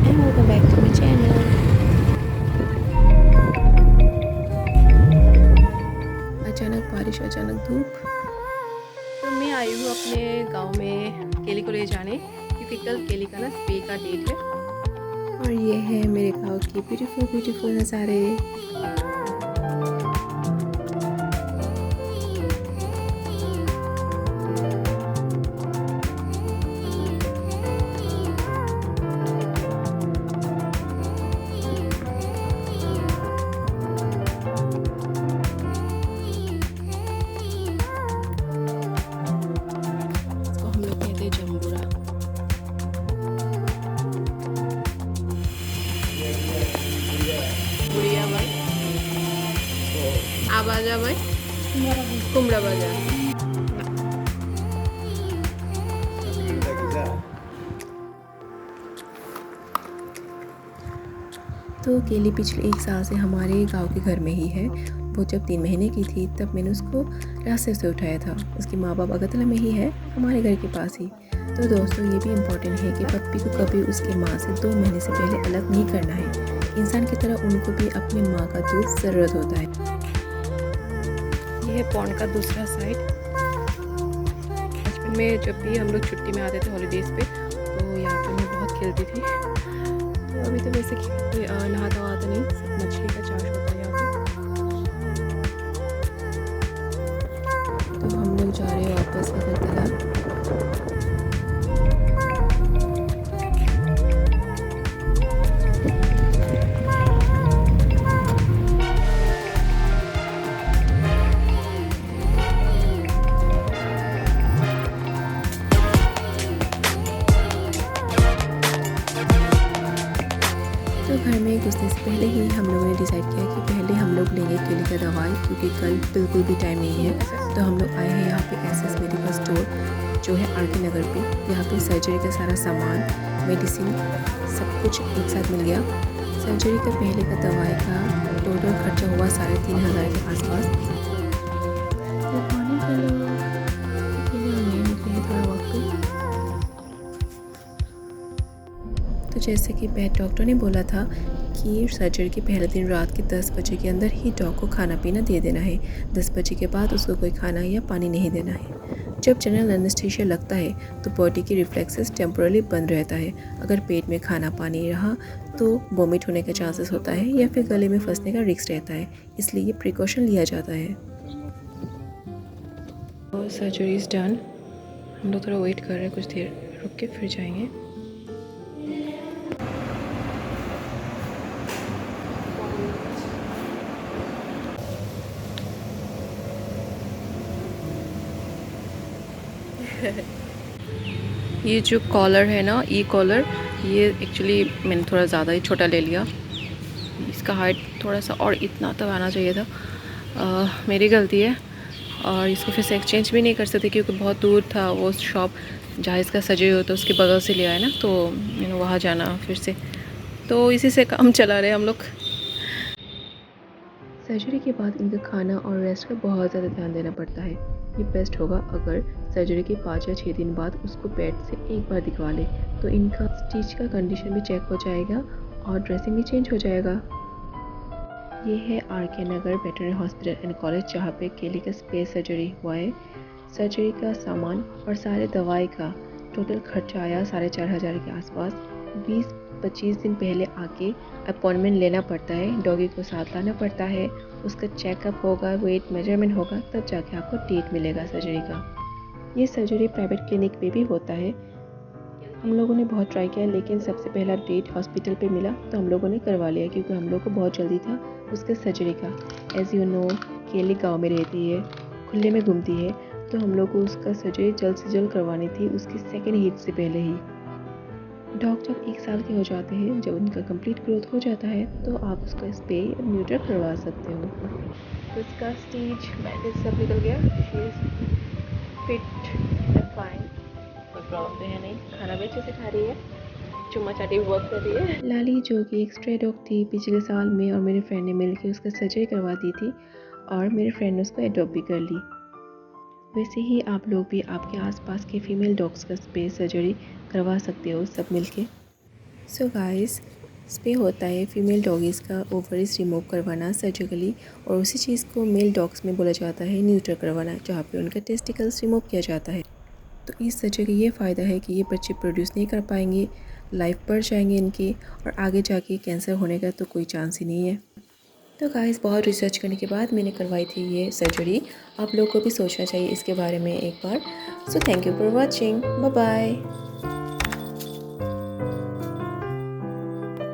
and welcome back to my channel. अचानक बारिश, अचानक धूप। तो मैं आई हूँ अपने गांव में केली को ले जाने, क्योंकि कल केली का ना स्पे का डेट है। और ये है मेरे गांव की ब्यूटीफुल ब्यूटीफुल नज़ारे। इसको हम लोग कहते हैं जम्बूरा। गुड़िया भाई, आवाजा भाई, कुमड़ा बाजार। तो केली पिछले 1 साल से हमारे गांव के घर में ही है। वो जब 3 महीने की थी तब मैंने उसको रास्ते से उठाया था। उसके माँ बाप अगरतला में ही है, हमारे घर के पास ही। तो दोस्तों, ये भी इम्पोर्टेंट है कि पप्पी को कभी उसके माँ से 2 महीने से पहले अलग नहीं करना है। इंसान की तरह उनको भी अपनी माँ का दूध ज़रूरत होता है। ये है पॉन्ड का दूसरा साइड। बचपन में जब भी हम लोग छुट्टी में आते थे हॉलीडेज़ पे, तो यहाँ पर मैं बहुत खेलती थी। तो अभी तो वैसे कोई नहाता वहाता नहीं, सब मछली का चाश होता है यहाँ पे। तो हम लोग जा रहे हैं वापस अगरतला। तो घर में घुसने से पहले ही हम लोगों ने डिसाइड किया कि पहले हम लोग लेंगे केली का दवाई, क्योंकि कल बिल्कुल भी टाइम नहीं है। तो हम लोग आए हैं यहाँ पे एसएस मेडिकल स्टोर, जो है आर के नगर पे। यहाँ पे सर्जरी का सारा सामान, मेडिसिन, सब कुछ एक साथ मिल गया। सर्जरी का पहले का दवाई का टोटल खर्चा हुआ 3,500 के आसपास। तो पानी के लिए निकले हैं थोड़ा वक्त पे। तो जैसे कि पेट डॉक्टर ने बोला था कि सर्जरी के पहले दिन रात के 10 बजे के अंदर ही डॉग को खाना पीना दे देना है। 10 बजे के बाद उसको कोई खाना या पानी नहीं देना है। जब जनरल एनेस्थीसिया लगता है तो बॉडी की रिफ्लेक्सेस टेम्पोरली बंद रहता है। अगर पेट में खाना पानी रहा तो वोमिट होने का चांसेस होता है या फिर गले में फंसने का रिस्क रहता है, इसलिए ये प्रिकॉशन लिया जाता है। तो सर्जरी इज़ डन। हम लोग थोड़ा वेट कर रहे हैं, कुछ देर रुक के फिर जाएंगे। ये जो कॉलर है ना, ई कॉलर, ये एक्चुअली मैंने थोड़ा ज़्यादा ही छोटा ले लिया। इसका हाइट थोड़ा सा और इतना तक आना चाहिए था। मेरी गलती है। और इसको फिर से एक्सचेंज भी नहीं कर सकते, क्योंकि बहुत दूर था वो शॉप जहाँ इसका सर्जरी होता है, उसके बगल से लिया है ना, तो वहाँ जाना फिर से। तो इसी से काम चला रहे हम लोग। सर्जरी के बाद इनका खाना और रेस्ट का बहुत ज़्यादा ध्यान देना पड़ता है। ये बेस्ट होगा अगर सर्जरी के 5 या 6 दिन बाद उसको पेट से एक बार दिखवा ले, तो इनका स्टिच का कंडीशन भी चेक हो जाएगा और ड्रेसिंग भी चेंज हो जाएगा। ये है आर के नगर वेटरनरी हॉस्पिटल एंड कॉलेज, जहाँ पे केली का स्पेस सर्जरी हुआ है। सर्जरी का सामान और सारे दवाई का टोटल खर्चा आया 4,500 के आसपास। 20-25 दिन पहले आके अपॉइंटमेंट लेना पड़ता है, डॉगी को साथ लाना पड़ता है, उसका चेकअप होगा, वेट मेजरमेंट होगा, तब जाके आपको डेट मिलेगा सर्जरी का। ये सर्जरी प्राइवेट क्लिनिक पे भी होता है। हम लोगों ने बहुत ट्राई किया, लेकिन सबसे पहला डेट हॉस्पिटल पे मिला तो हम लोगों ने करवा लिया, क्योंकि हम लोग को बहुत जल्दी था उसके सर्जरी का। एज़ यू नो, केली गाँव में रहती है, खुले में घूमती है, तो हम लोग को उसका सर्जरी जल्द से जल्द करवानी थी, उसकी सेकेंड हीट से पहले ही। डॉग जब 1 साल के हो जाते हैं, जब उनका कंप्लीट ग्रोथ हो जाता है, तो आप उसका स्पे या न्यूटर करवा सकते हो। तो इसका स्टीच बैंडेज सब निकल गया। She is fit and fine, कोई प्रॉब्लम तो है नहीं। खाना भी अच्छे से खा रही है, चुम्मा चाटी वर्क कर रही है। लाली, जो कि एक स्ट्रे डॉग थी, पिछले साल में और मेरे फ्रेंड ने मिलकर उसका सर्जरी करवा दी थी, और मेरे फ्रेंड ने उसको एडॉप्ट भी कर ली। वैसे ही आप लोग भी आपके आसपास के फीमेल डॉग्स का स्पेस सर्जरी करवा सकते हो सब मिलके। सो गाइस, इसमें होता है फीमेल डॉगीज़ का ओवरीज रिमूव करवाना सर्जिकली, और उसी चीज़ को मेल डॉग्स में बोला जाता है न्यूटर करवाना, जहाँ पे उनका टेस्टिकल्स रिमूव किया जाता है। तो इस सर्जरी का ये फ़ायदा है कि ये बच्चे प्रोड्यूस नहीं कर पाएंगे, लाइफ बढ़ जाएंगे इनके, और आगे जाके कैंसर होने का तो कोई चांस ही नहीं है। तो गाइस, बहुत रिसर्च करने के बाद मैंने करवाई थी ये सर्जरी। आप लोग को भी सोचना चाहिए इसके बारे में एक बार। So thank you for watching, bye bye.